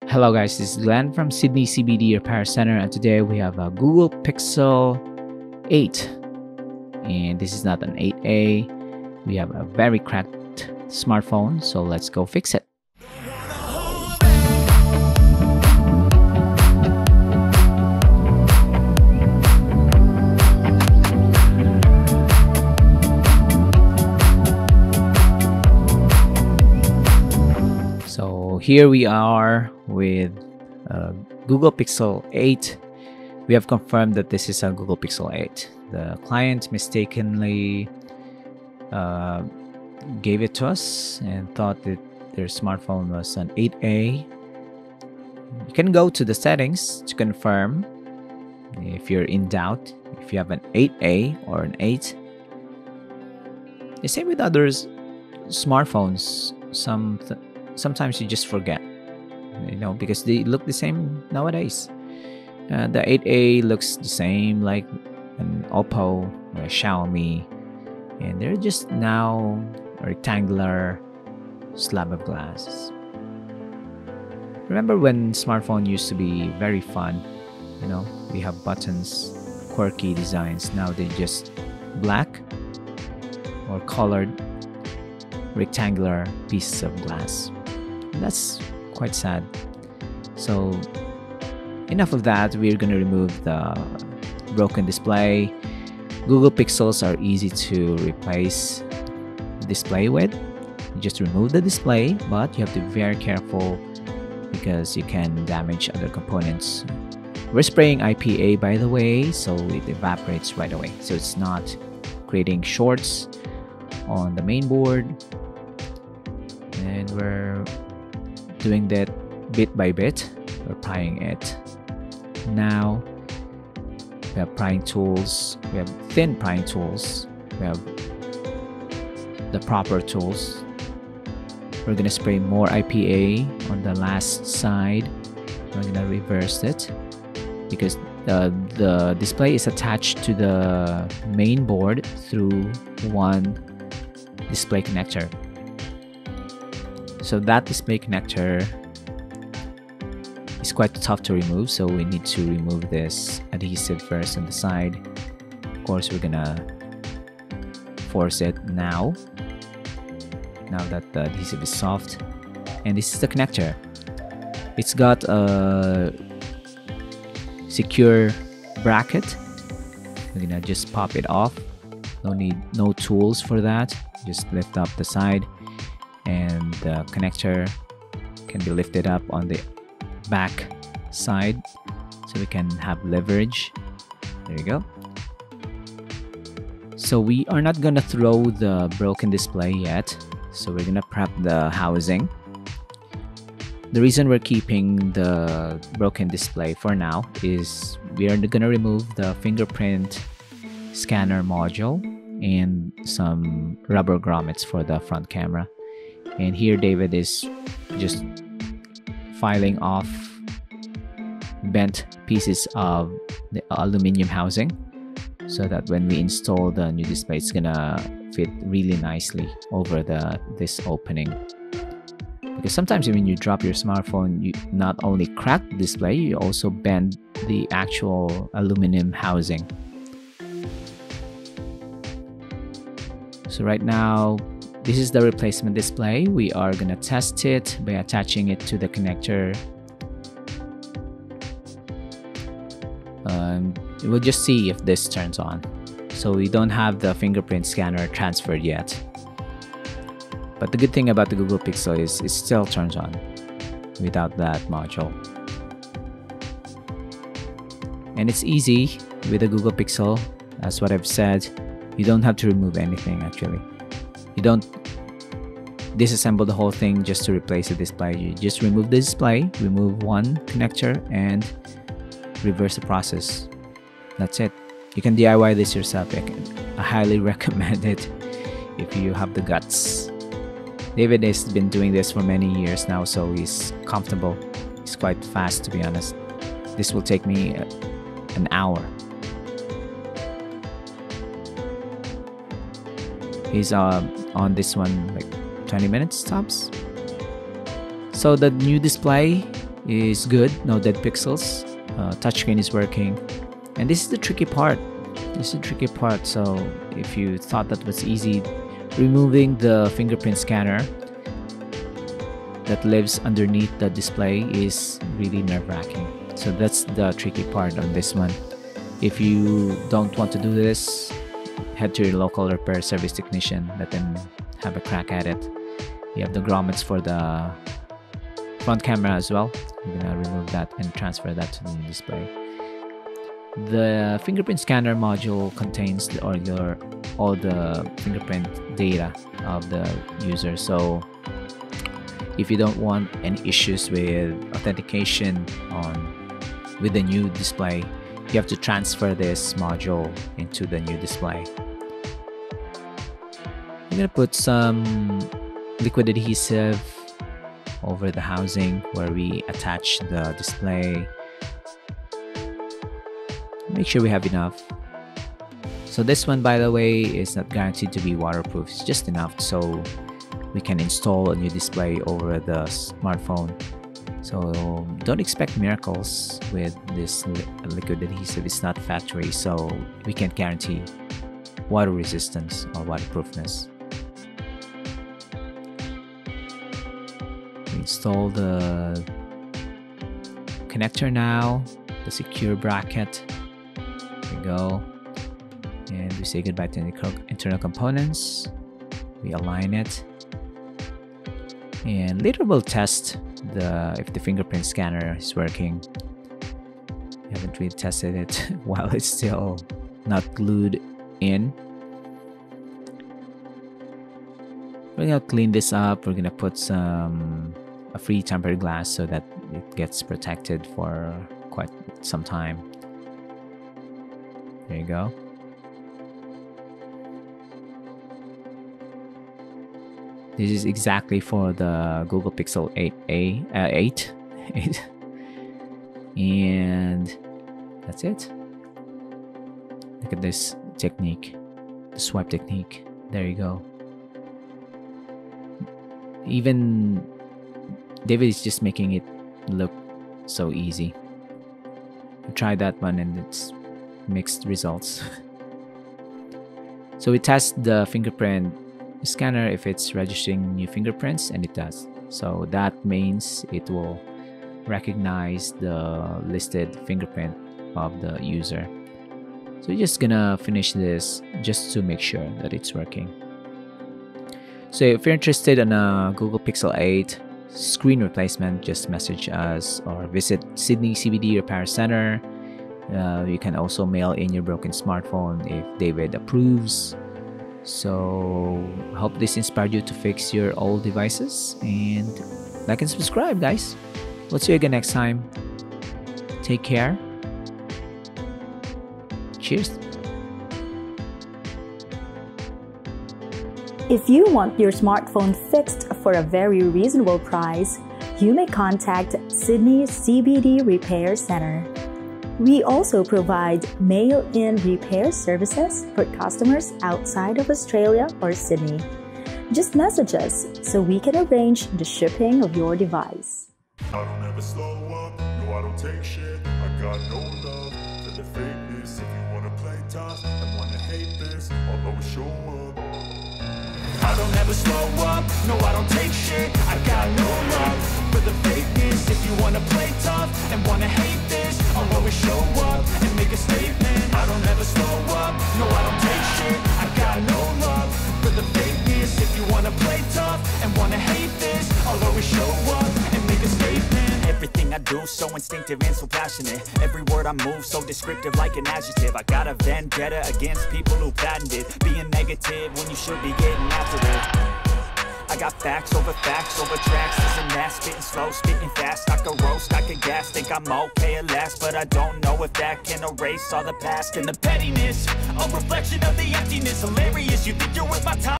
Hello guys, this is Glenn from Sydney CBD Repair Center, and today we have a Google Pixel 8, and this is not an 8A. We have a very cracked smartphone, so let's go fix it. So here we are with Google Pixel 8. We have confirmed that this is a Google Pixel 8. The client mistakenly gave it to us and thought that their smartphone was an 8A. You can go to the settings to confirm if you're in doubt, if you have an 8A or an 8. The same with others smartphones. Sometimes you just forget, because they look the same nowadays. The 8A looks the same like an Oppo or a Xiaomi, and they're just now a rectangular slab of glass. Remember when smartphone used to be very fun? We have buttons, quirky designs. Now they're just black or colored rectangular pieces of glass. That's quite sad. So enough of that. We're going to remove the broken display. Google Pixels are easy to replace the display with. You just remove the display, but you have to be very careful because you can damage other components. We're spraying IPA, by the way, so it evaporates right away, so it's not creating shorts on the main board. And we're doing that bit by bit. We're prying it. Now we have prying tools. We have thin prying tools. We have the proper tools. We're gonna spray more IPA on the last side. We're gonna reverse it because the display is attached to the main board through one display connector. So that display connector is quite tough to remove, so we need to remove this adhesive first on the side. Of course, we're gonna force it now that the adhesive is soft. And this is the connector. It's got a secure bracket. We're gonna just pop it off. No tools for that. Just lift up the side, and the connector can be lifted up on the back side so we can have leverage. There you go. So we are not gonna throw the broken display yet, so we're gonna prep the housing. The reason we're keeping the broken display for now is we are gonna remove the fingerprint scanner module and some rubber grommets for the front camera. And here David is just filing off bent pieces of the aluminum housing so that when we install the new display, it's gonna fit really nicely over this opening. Because sometimes when you drop your smartphone, you not only crack the display, you also bend the actual aluminum housing. So right now, this is the replacement display. We are gonna test it by attaching it to the connector. We'll just see if this turns on. So we don't have the fingerprint scanner transferred yet. But the good thing about the Google Pixel is it still turns on without that module. And it's easy with the Google Pixel. As what I've said, you don't have to remove anything actually. You don't disassemble the whole thing just to replace the display. You just remove the display, remove one connector, and reverse the process. That's it. You can DIY this yourself. I highly recommend it if you have the guts. David has been doing this for many years now, so he's comfortable. He's quite fast, to be honest. This will take me an hour. He's on this one like 20 minutes tops. So the new display is good, no dead pixels. Touchscreen is working, and this is the tricky part. So if you thought that was easy, removing the fingerprint scanner that lives underneath the display is really nerve-wracking. So that's the tricky part on this one. If you don't want to do this, head to your local repair service technician. Let them have a crack at it. You have the grommets for the front camera as well. I'm gonna remove that and transfer that to the new display. The fingerprint scanner module contains all the fingerprint data of the user. So if you don't want any issues with authentication with the new display, you have to transfer this module into the new display. I'm gonna put some liquid adhesive over the housing where we attach the display. Make sure we have enough. So this one, by the way, is not guaranteed to be waterproof. It's just enough so we can install a new display over the smartphone. So don't expect miracles with this liquid adhesive. It's not factory, so we can't guarantee water resistance or waterproofness. We install the connector now, the secure bracket. There we go. And we say goodbye to the internal components. We align it. And later we'll test if the fingerprint scanner is working. I haven't really tested it while it's still not glued in. We're gonna clean this up. We're gonna put a free tempered glass so that it gets protected for quite some time. There you go. This is exactly for the Google Pixel 8, and that's it. Look at this technique, the swipe technique. There you go. Even David is just making it look so easy. I tried that one and it's mixed results. So we test the fingerprint scanner if it's registering new fingerprints, and it does. So that means it will recognize the listed fingerprint of the user. So we're just gonna finish this just to make sure that it's working. So if you're interested in a Google Pixel 8 screen replacement, just message us or visit Sydney CBD Repair Center. You can also mail in your broken smartphone if David approves. So hope this inspired you to fix your old devices, and like and subscribe, guys. We'll see you again next time. Take care. Cheers. If you want your smartphone fixed for a very reasonable price, you may contact Sydney CBD Repair Center. We also provide mail-in repair services for customers outside of Australia or Sydney. Just message us so we can arrange the shipping of your device. I don't ever slow up, no I don't take shit. I got no love for the fakeness. If you wanna play tough and wanna hate this, I'll always show up. I don't ever slow up, no I don't take shit. I got no love for the fakeness. If you wanna play tough and wanna hate this, I'll always show up and make a statement. I don't ever slow up, no I don't take shit. I got no love for the fakeness. If you wanna play tough and wanna hate this, I'll always show up and make a statement. Everything I do so instinctive and so passionate. Every word I move so descriptive like an adjective. I got a vendetta against people who patented being negative when you should be getting after it. I got facts over tracks, this and that, spitting slow, spitting fast. I could roast, I could gas, think I'm okay at last, but I don't know if that can erase all the past and the pettiness. A reflection of the emptiness, hilarious, you think you're worth my time.